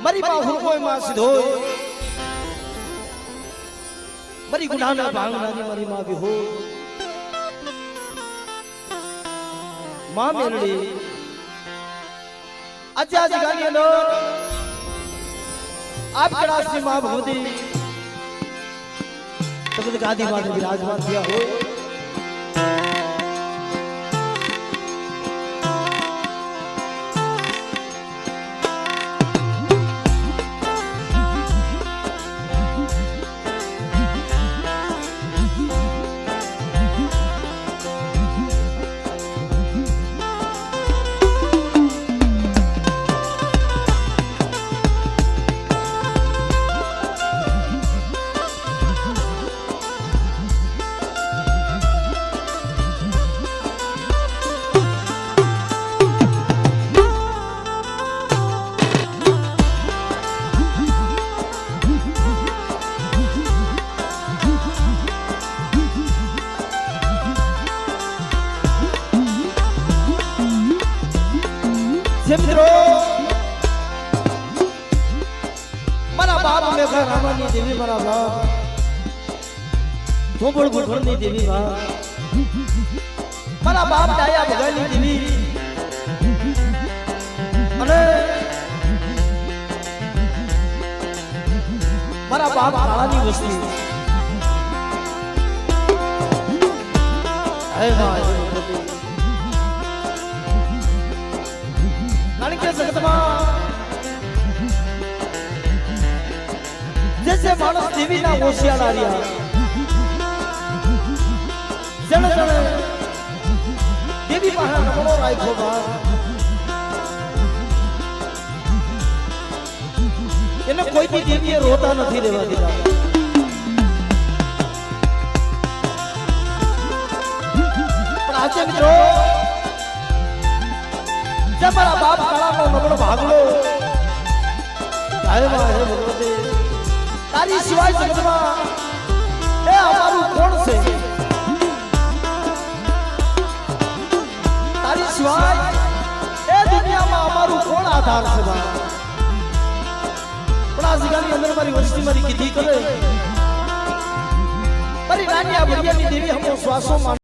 મારી માં હુરમોય માં સીધો મારી ગુનાના ભાંગનાની મારી માં વિહો માં મેલડી આજે આ જગાની અંદર આપ કડાસની માં ભગવતી તબત ગાદી માં વિરાજમાન થયા હોય મિત્રો મારા બાપ મેઘા રામાની દેવી મારા બાપ ધોબળ ગુઠળની દેવી મારા બાપ ડાયા ભગાની દેવી અને મારા બાપ કાળાની વસ્તી હે માં કારણ કે જગતમાં જૈસે માણસ દેવીના હોશિયાર રહ્યા જણ જણ દેવી પાસે નમણો રાખ્યો બા એને કોઈ બી દેવીએ રોતા નથી રહેવા દીધા પણ આજે મિત્રો મારા બાપ કાળાનો નબળો ભાગલો હે ભગવતી તારી સિવાય જગતમાં એ અમારું કોણ છે તારી સિવાય એ દુનિયામાં અમારું કોણ આધાર છે પણ આ જગાની અંદર મારી વસ્તી મારી કીધી કરે મારી નાની આ ભડિયાની દેવી હમો શ્વાસો